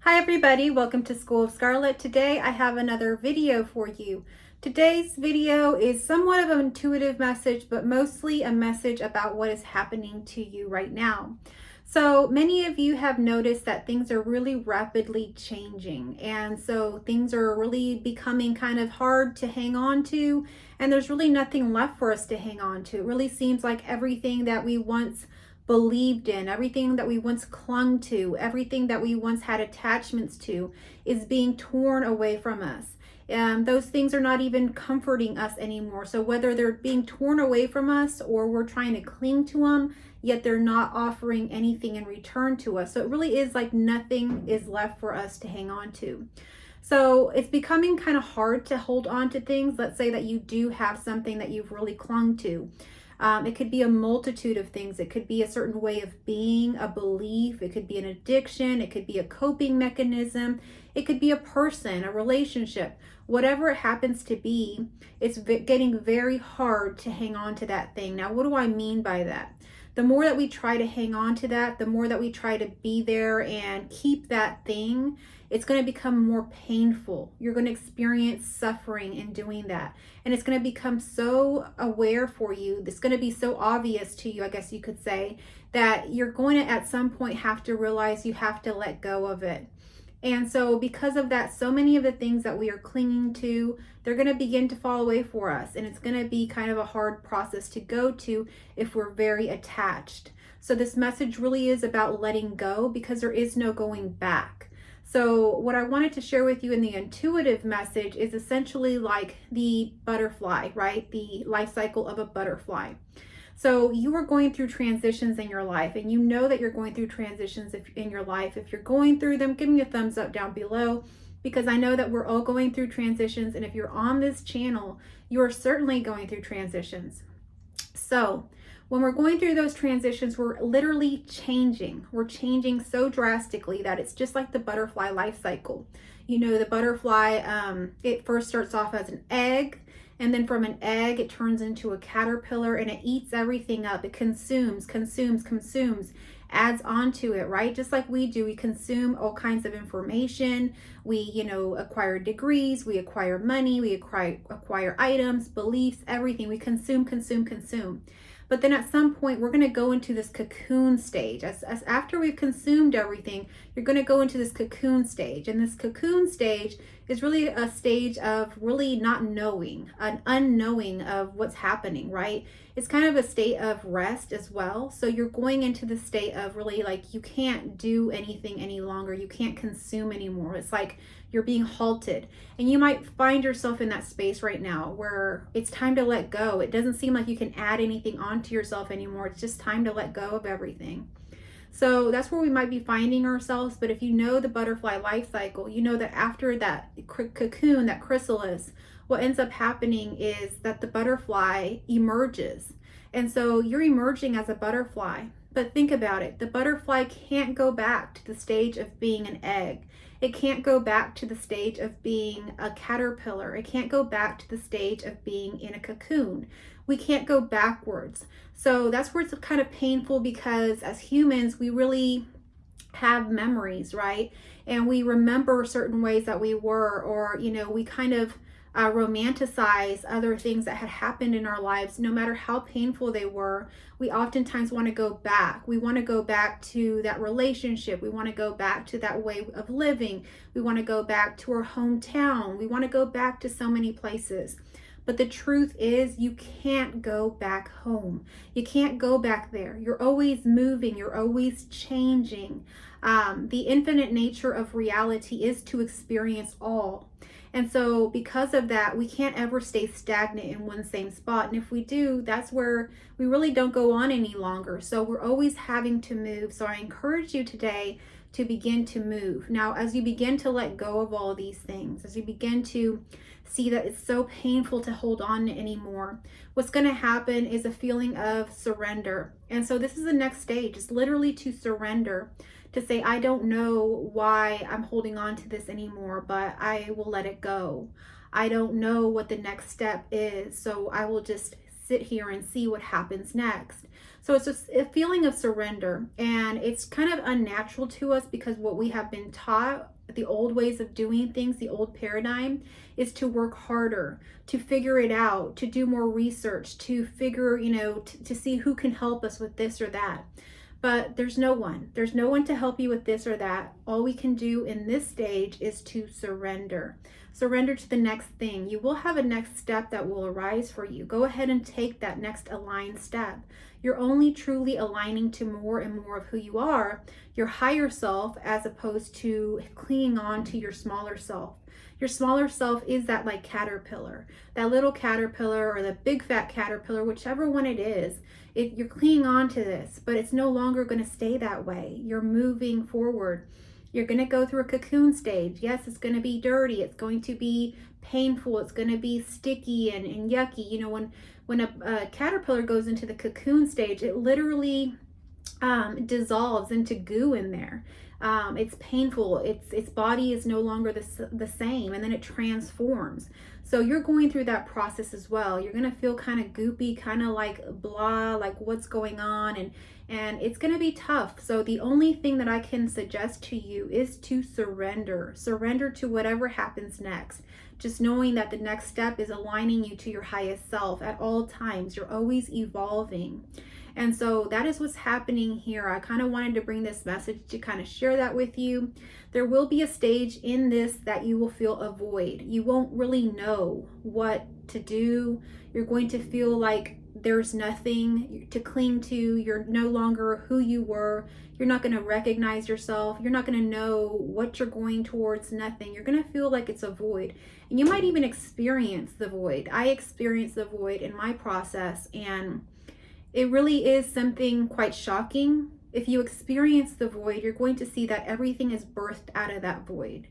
Hi everybody, welcome to School of Scarlet. Today I have another video for you. Today's video is somewhat of an intuitive message, but mostly a message about what is happening to you right now. So many of you have noticed that things are really rapidly changing, and so things are really becoming kind of hard to hang on to, and there's really nothing left for us to hang on to. It really seems like everything that we once believed in, everything that we once clung to, everything that we once had attachments to is being torn away from us. Those things are not even comforting us anymore. So whether they're being torn away from us or we're trying to cling to them, yet they're not offering anything in return to us. So it really is like nothing is left for us to hang on to. So it's becoming kind of hard to hold on to things. Let's say that you do have something that you've really clung to. It could be a multitude of things. It could be a certain way of being, a belief. It could be an addiction. It could be a coping mechanism. It could be a person, a relationship. Whatever it happens to be, it's getting very hard to hang on to that thing. Now, what do I mean by that? The more that we try to hang on to that, the more that we try to be there and keep that thing, it's going to become more painful. You're going to experience suffering in doing that. And it's going to become so aware for you. It's going to be so obvious to you, I guess you could say, that you're going to at some point have to realize you have to let go of it. And so because of that, so many of the things that we are clinging to, they're going to begin to fall away for us. And it's going to be kind of a hard process to go to if we're very attached. So this message really is about letting go because there is no going back. So what I wanted to share with you in the intuitive message is essentially like the butterfly, right? The life cycle of a butterfly. So you are going through transitions in your life, and you know that you're going through transitions in your life. If you're going through them, give me a thumbs up down below, because I know that we're all going through transitions. And if you're on this channel, you are certainly going through transitions. So when we're going through those transitions, we're literally changing. We're changing so drastically that it's just like the butterfly life cycle. You know, the butterfly, it first starts off as an egg. And then from an egg, it turns into a caterpillar and it eats everything up. It consumes, adds onto it, right? Just like we do, we consume all kinds of information. We, acquire degrees, we acquire money, we acquire items, beliefs, everything. We consume. But then at some point, we're going to go into this cocoon stage. As after we've consumed everything, you're going to go into this cocoon stage. And this cocoon stage is really a stage of really not knowing, an unknowing of what's happening, right? It's kind of a state of rest as well. So you're going into the state of really like you can't do anything any longer. You can't consume anymore. It's like you're being halted. And you might find yourself in that space right now where it's time to let go. It doesn't seem like you can add anything onto yourself anymore. It's just time to let go of everything. So that's where we might be finding ourselves. But if you know the butterfly life cycle, you know that after that cocoon, that chrysalis, what ends up happening is that the butterfly emerges. And so you're emerging as a butterfly. But think about it. The butterfly can't go back to the stage of being an egg. It can't go back to the stage of being a caterpillar. It can't go back to the stage of being in a cocoon. We can't go backwards. So that's where it's kind of painful, because as humans, we really have memories, right? And we remember certain ways that we were, or, we kind of romanticize other things that had happened in our lives. No matter how painful they were, we oftentimes want to go back. We want to go back to that relationship. We want to go back to that way of living. We want to go back to our hometown. We want to go back to so many places. But the truth is, you can't go back home. You can't go back there. You're always moving. You're always changing. The infinite nature of reality is to experience all. And so because of that, we can't ever stay stagnant in one same spot. And if we do, that's where we really don't go on any longer. So we're always having to move. So I encourage you today to begin to move. Now, as you begin to let go of all of these things, as you begin to see that it's so painful to hold on anymore, what's going to happen is a feeling of surrender. And so this is the next stage. It's literally to surrender, to say, I don't know why I'm holding on to this anymore, but I will let it go. I don't know what the next step is, so I will just sit here and see what happens next. So it's just a feeling of surrender, and it's kind of unnatural to us because what we have been taught, the old ways of doing things, the old paradigm, is to work harder, to figure it out, to do more research, to figure, to see who can help us with this or that. But there's no one. There's no one to help you with this or that. All we can do in this stage is to surrender. Surrender to the next thing. You will have a next step that will arise for you. Go ahead and take that next aligned step. You're only truly aligning to more and more of who you are, your higher self, as opposed to clinging on to your smaller self. Your smaller self is that like caterpillar, that little caterpillar or the big fat caterpillar, whichever one it is. You're clinging on to this, but it's no longer going to stay that way. You're moving forward. You're going to go through a cocoon stage. Yes, it's going to be dirty. It's going to be painful. It's going to be sticky and yucky. When a caterpillar goes into the cocoon stage, it literally dissolves into goo in there. It's painful. Its body is no longer the same, and then it transforms. So you're going through that process as well. You're going to feel kind of goopy, kind of like blah, like what's going on, and it's going to be tough. So the only thing that I can suggest to you is to surrender. Surrender to whatever happens next. Just knowing that the next step is aligning you to your highest self at all times. You're always evolving. And so that is what's happening here. I kind of wanted to bring this message to kind of share that with you. There will be a stage in this that you will feel a void. You won't really know what to do. You're going to feel like there's nothing to cling to. You're no longer who you were. You're not going to recognize yourself. You're not going to know what you're going towards, nothing. You're going to feel like it's a void. And you might even experience the void. I experienced the void in my process, and it really is something quite shocking. If you experience the void, you're going to see that everything is birthed out of that void.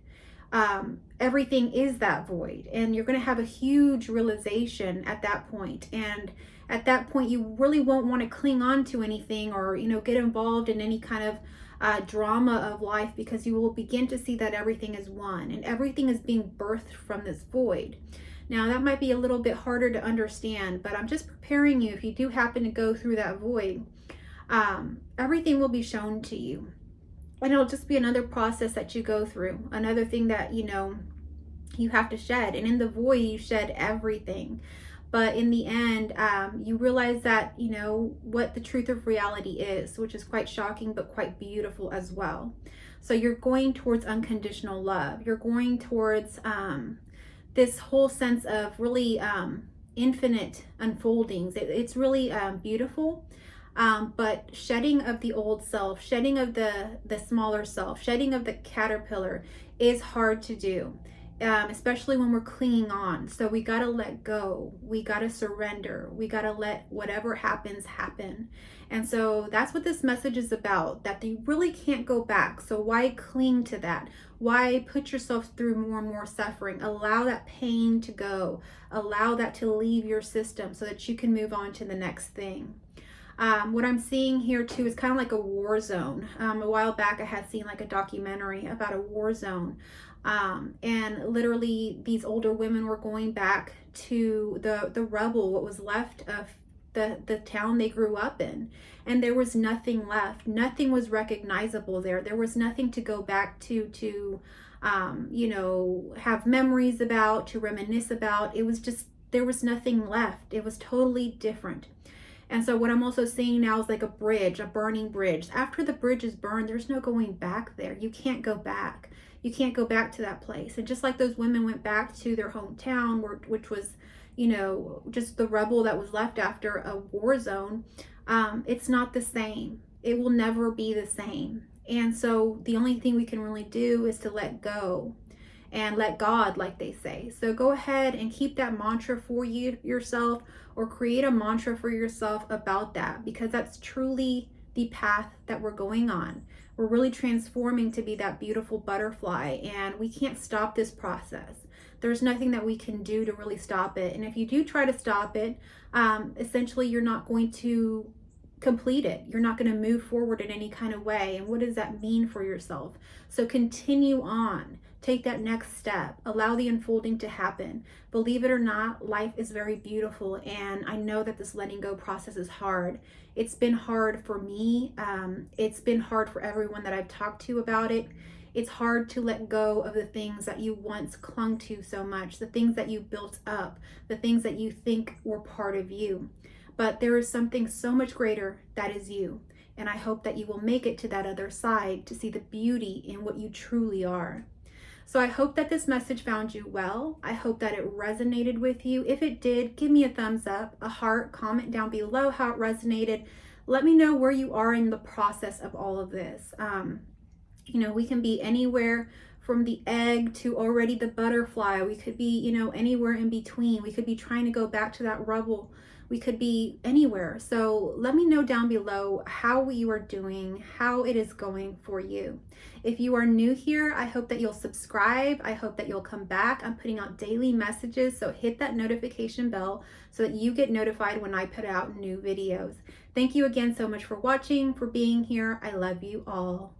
Everything is that void, and you're going to have a huge realization at that point. And at that point, you really won't want to cling on to anything or get involved in any kind of drama of life, because you will begin to see that everything is one and everything is being birthed from this void. Now, that might be a little bit harder to understand, but I'm just preparing you if you do happen to go through that void. Everything will be shown to you. And it'll just be another process that you go through. Another thing that, you have to shed. And in the void, you shed everything. But in the end, you realize that, what the truth of reality is, which is quite shocking, but quite beautiful as well. So you're going towards unconditional love. You're going towards this whole sense of really infinite unfoldings. It's really beautiful. But shedding of the old self, shedding of the smaller self, shedding of the caterpillar is hard to do, especially when we're clinging on. So we got to let go. We got to surrender. We got to let whatever happens happen. And so that's what this message is about, that you really can't go back. So why cling to that? Why put yourself through more and more suffering? Allow that pain to go. Allow that to leave your system so that you can move on to the next thing. What I'm seeing here too is kind of like a war zone. A while back I had seen like a documentary about a war zone. And literally these older women were going back to the rubble, what was left of the town they grew up in. And there was nothing left. Nothing was recognizable there. There was nothing to go back to have memories about, to reminisce about. It was just, there was nothing left. It was totally different. And so what I'm also seeing now is like a bridge, a burning bridge. After the bridge is burned, there's no going back there. You can't go back. You can't go back to that place. And just like those women went back to their hometown, which was, just the rubble that was left after a war zone, it's not the same. It will never be the same. And so the only thing we can really do is to let go and let God, like they say. So go ahead and keep that mantra for yourself, or create a mantra for yourself about that, because that's truly the path that we're going on. We're really transforming to be that beautiful butterfly, and we can't stop this process. There's nothing that we can do to really stop it. And if you do try to stop it, essentially you're not going to complete it. You're not going to move forward in any kind of way. And what does that mean for yourself? So continue on. Take that next step. Allow the unfolding to happen. Believe it or not, life is very beautiful. And I know that this letting go process is hard. It's been hard for me. It's been hard for everyone that I've talked to about it. It's hard to let go of the things that you once clung to so much, the things that you built up, the things that you think were part of you. But there is something so much greater that is you. And I hope that you will make it to that other side to see the beauty in what you truly are. So I hope that this message found you well. I hope that it resonated with you. If it did, give me a thumbs up, a heart, comment down below how it resonated. Let me know where you are in the process of all of this. We can be anywhere from the egg to already the butterfly. We could be, anywhere in between. We could be trying to go back to that rubble. We could be anywhere. So let me know down below how you are doing, how it is going for you. If you are new here, I hope that you'll subscribe. I hope that you'll come back. I'm putting out daily messages, so hit that notification bell so that you get notified when I put out new videos. Thank you again so much for watching, for being here. I love you all.